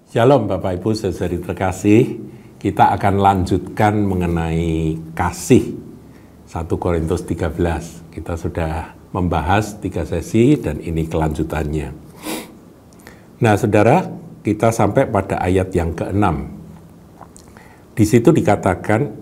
Shalom Bapak Ibu saudari terkasih, kita akan lanjutkan mengenai kasih 1 Korintus 13. Kita sudah membahas 3 sesi dan ini kelanjutannya. Nah saudara, kita sampai pada ayat yang ke-6. Di situ dikatakan,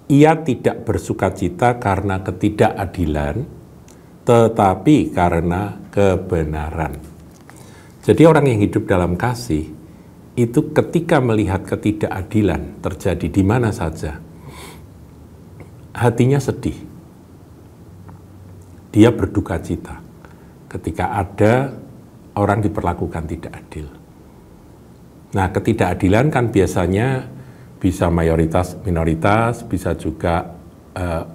ia tidak bersukacita karena ketidakadilan, tetapi karena kebenaran. Jadi orang yang hidup dalam kasih, itu ketika melihat ketidakadilan terjadi di mana saja, hatinya sedih. Dia berduka cita ketika ada orang diperlakukan tidak adil. Nah, ketidakadilan kan biasanya bisa mayoritas, minoritas, bisa juga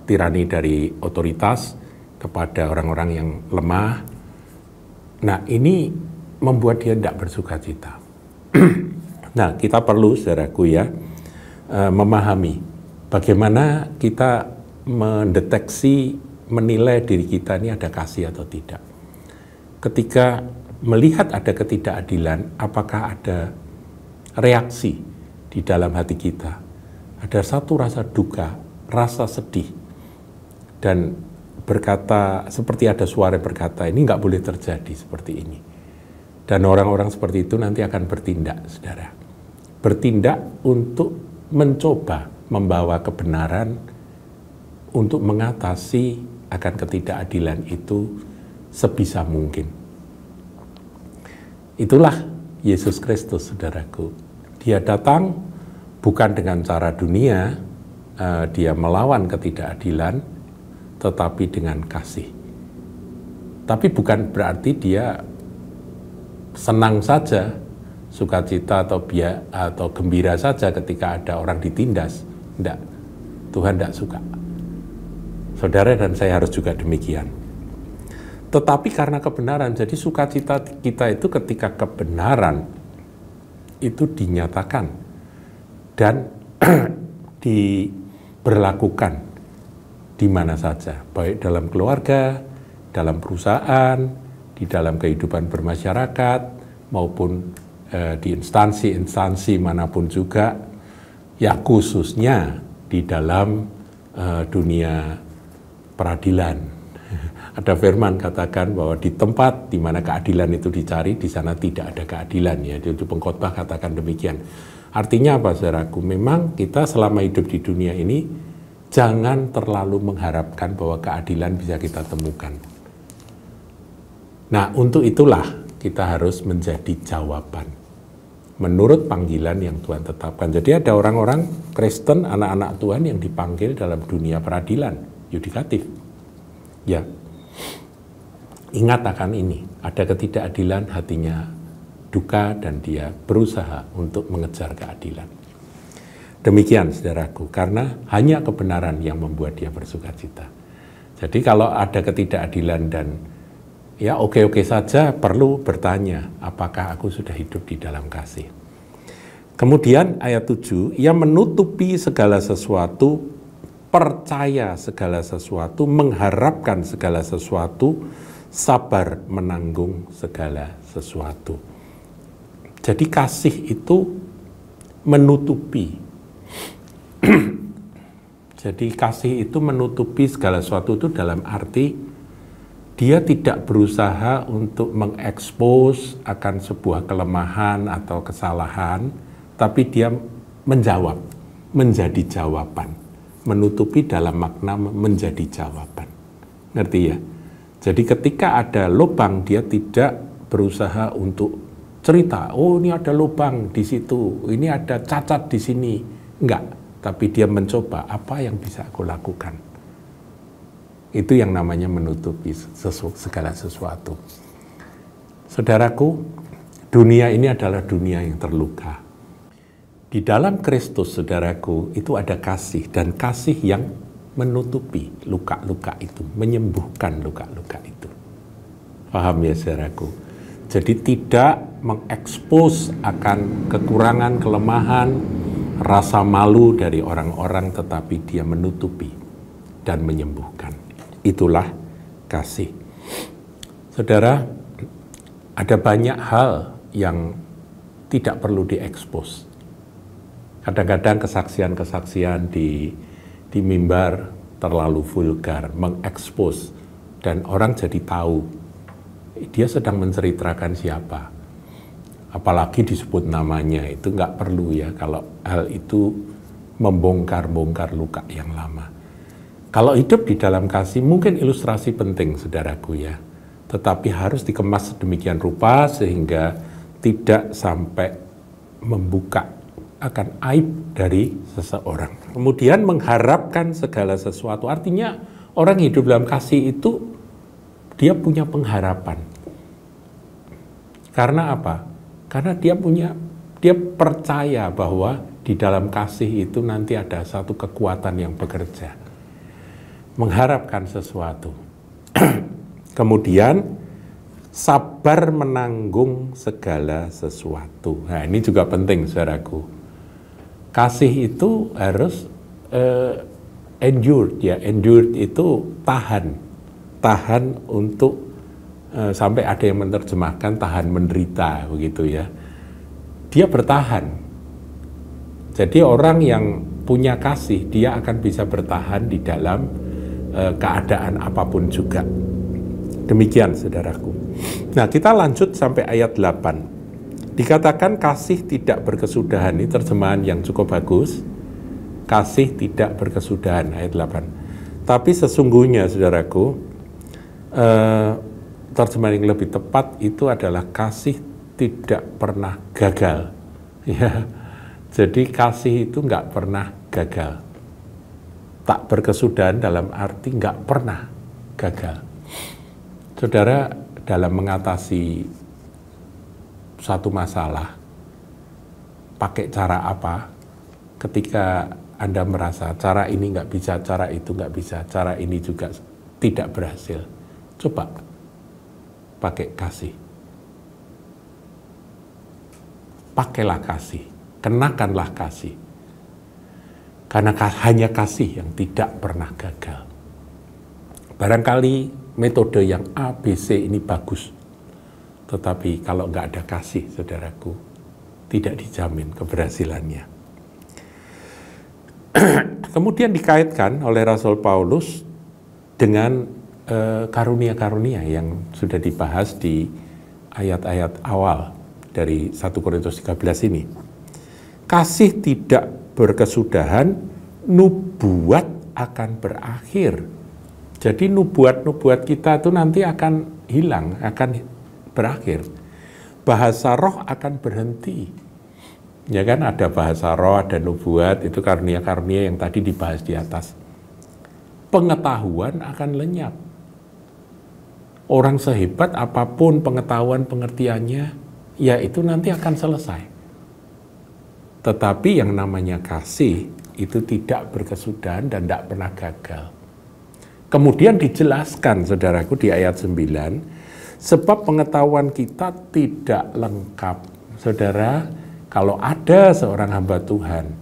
tirani dari otoritas kepada orang-orang yang lemah. Nah, ini membuat dia tidak bersuka cita. Nah, kita perlu, saudaraku ya, memahami bagaimana kita mendeteksi, menilai diri kita ini ada kasih atau tidak. Ketika melihat ada ketidakadilan, apakah ada reaksi di dalam hati kita? Ada satu rasa duka, rasa sedih, dan berkata, seperti ada suara berkata, ini nggak boleh terjadi seperti ini. Dan orang-orang seperti itu nanti akan bertindak, saudara. Bertindak untuk mencoba membawa kebenaran untuk mengatasi akan ketidakadilan itu sebisa mungkin. Itulah Yesus Kristus, saudaraku. Dia datang bukan dengan cara dunia, dia melawan ketidakadilan, tetapi dengan kasih. Tapi bukan berarti dia senang saja, sukacita atau gembira saja ketika ada orang ditindas. Tidak, Tuhan tidak suka. Saudara dan saya harus juga demikian. Tetapi karena kebenaran, jadi sukacita kita itu ketika kebenaran itu dinyatakan dan diberlakukan di mana saja, baik dalam keluarga, dalam perusahaan, di dalam kehidupan bermasyarakat, maupun di instansi-instansi manapun juga, ya khususnya di dalam dunia peradilan. Ada firman katakan bahwa di tempat di mana keadilan itu dicari, di sana tidak ada keadilan. Ya, itu pengkhotbah katakan demikian. Artinya apa, saudaraku? Memang kita selama hidup di dunia ini jangan terlalu mengharapkan bahwa keadilan bisa kita temukan. Nah, untuk itulah kita harus menjadi jawaban menurut panggilan yang Tuhan tetapkan. Jadi ada orang-orang Kristen, anak-anak Tuhan yang dipanggil dalam dunia peradilan, yudikatif. Ya, ingat akan ini, ada ketidakadilan, hatinya duka dan dia berusaha untuk mengejar keadilan. Demikian, saudaraku, karena hanya kebenaran yang membuat dia bersuka cita. Jadi kalau ada ketidakadilan dan ya oke-oke saja, perlu bertanya, apakah aku sudah hidup di dalam kasih? Kemudian ayat 7, ia menutupi segala sesuatu, percaya segala sesuatu, mengharapkan segala sesuatu, sabar menanggung segala sesuatu. Jadi kasih itu menutupi. Jadi kasih itu menutupi segala sesuatu itu dalam arti dia tidak berusaha untuk mengekspos akan sebuah kelemahan atau kesalahan, tapi dia menjawab, menjadi jawaban. Menutupi dalam makna menjadi jawaban. Ngerti ya? Jadi ketika ada lubang, dia tidak berusaha untuk cerita, oh ini ada lubang di situ, ini ada cacat di sini. Enggak, tapi dia mencoba apa yang bisa aku lakukan. Itu yang namanya menutupi segala sesuatu. Saudaraku, dunia ini adalah dunia yang terluka. Di dalam Kristus, saudaraku, itu ada kasih, dan kasih yang menutupi luka-luka itu, menyembuhkan luka-luka itu. Paham ya, saudaraku? Jadi tidak mengekspos akan kekurangan, kelemahan, rasa malu dari orang-orang, tetapi dia menutupi dan menyembuhkan. Itulah kasih. Saudara, ada banyak hal yang tidak perlu diekspos. Kadang-kadang kesaksian-kesaksian di mimbar terlalu vulgar, mengekspos, dan orang jadi tahu dia sedang menceritakan siapa. Apalagi disebut namanya, itu nggak perlu ya kalau hal itu membongkar-bongkar luka yang lama. Kalau hidup di dalam kasih mungkin ilustrasi penting, saudaraku ya, tetapi harus dikemas sedemikian rupa sehingga tidak sampai membuka akan aib dari seseorang. Kemudian mengharapkan segala sesuatu, artinya orang hidup dalam kasih itu dia punya pengharapan. Karena apa? Karena dia percaya bahwa di dalam kasih itu nanti ada satu kekuatan yang bekerja. Mengharapkan sesuatu. Kemudian sabar menanggung segala sesuatu. Nah, ini juga penting, saudaraku. Kasih itu harus endured ya. Endured itu tahan untuk sampai ada yang menerjemahkan tahan menderita begitu ya. Dia bertahan. Jadi orang yang punya kasih dia akan bisa bertahan di dalam keadaan apapun juga. Demikian, saudaraku. Nah, kita lanjut sampai ayat 8. Dikatakan kasih tidak berkesudahan, ini terjemahan yang cukup bagus. Kasih tidak berkesudahan, ayat 8. Tapi sesungguhnya, saudaraku, terjemahan yang lebih tepat itu adalah kasih tidak pernah gagal. Ya, jadi kasih itu nggak pernah gagal. Tak berkesudahan dalam arti nggak pernah gagal. Saudara, dalam mengatasi satu masalah, pakai cara apa? Ketika Anda merasa cara ini nggak bisa, cara itu nggak bisa, cara ini juga tidak berhasil, coba pakai kasih. Pakailah kasih, kenakanlah kasih. Karena hanya kasih yang tidak pernah gagal. Barangkali metode yang ABC ini bagus, tetapi kalau nggak ada kasih, saudaraku, tidak dijamin keberhasilannya. Kemudian dikaitkan oleh Rasul Paulus dengan karunia-karunia yang sudah dibahas di ayat-ayat awal dari 1 Korintus 13 ini. Kasih tidak berkesudahan, nubuat akan berakhir. Jadi nubuat-nubuat kita itu nanti akan hilang, akan berakhir. Bahasa roh akan berhenti. Ya kan, ada bahasa roh, ada nubuat, itu karunia-karunia yang tadi dibahas di atas. Pengetahuan akan lenyap. Orang sehebat apapun pengetahuan pengertiannya, ya itu nanti akan selesai. Tetapi yang namanya kasih itu tidak berkesudahan dan tidak pernah gagal. Kemudian dijelaskan, saudaraku, di ayat 9, sebab pengetahuan kita tidak lengkap. Saudara, kalau ada seorang hamba Tuhan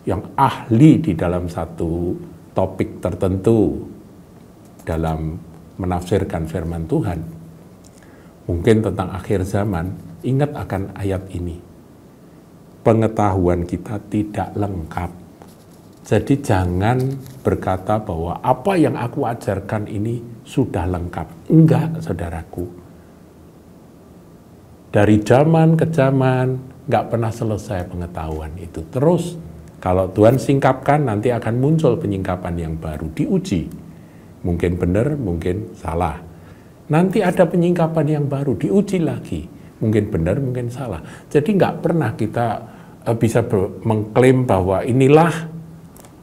yang ahli di dalam satu topik tertentu dalam menafsirkan firman Tuhan, mungkin tentang akhir zaman, ingat akan ayat ini. Pengetahuan kita tidak lengkap. Jadi jangan berkata bahwa apa yang aku ajarkan ini sudah lengkap. Enggak, saudaraku. Dari zaman ke zaman, nggak pernah selesai pengetahuan itu. Terus, kalau Tuhan singkapkan, nanti akan muncul penyingkapan yang baru, diuji. Mungkin benar, mungkin salah. Nanti ada penyingkapan yang baru, diuji lagi. Mungkin benar, mungkin salah. Jadi nggak pernah kita bisa mengklaim bahwa inilah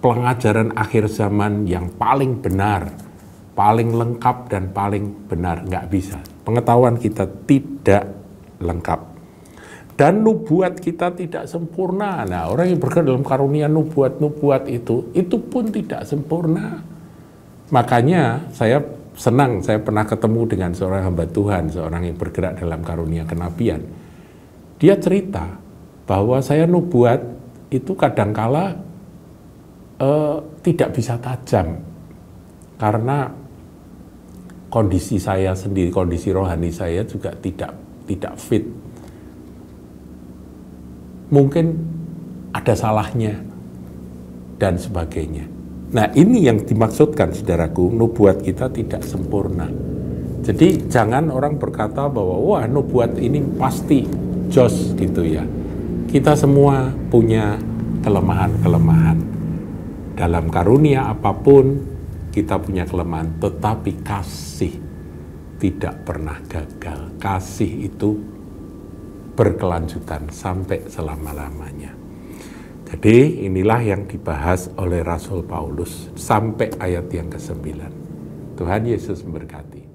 pengajaran akhir zaman yang paling benar, paling lengkap dan paling benar. Nggak bisa. Pengetahuan kita tidak lengkap. Dan nubuat kita tidak sempurna. Nah, orang yang bergerak dalam karunia nubuat itu pun tidak sempurna. Makanya saya senang, saya pernah ketemu dengan seorang hamba Tuhan, seorang yang bergerak dalam karunia kenabian. Dia cerita bahwa saya nubuat itu kadangkala tidak bisa tajam. Karena kondisi saya sendiri, kondisi rohani saya juga tidak fit. mungkin ada salahnya, dan sebagainya. Nah, ini yang dimaksudkan, saudaraku, nubuat kita tidak sempurna. Jadi jangan orang berkata bahwa wah nubuat ini pasti jos gitu ya. Kita semua punya kelemahan-kelemahan. Dalam karunia apapun kita punya kelemahan, tetapi kasih tidak pernah gagal. Kasih itu berkelanjutan sampai selama-lamanya. Jadi inilah yang dibahas oleh Rasul Paulus sampai ayat yang ke-9. Tuhan Yesus memberkati.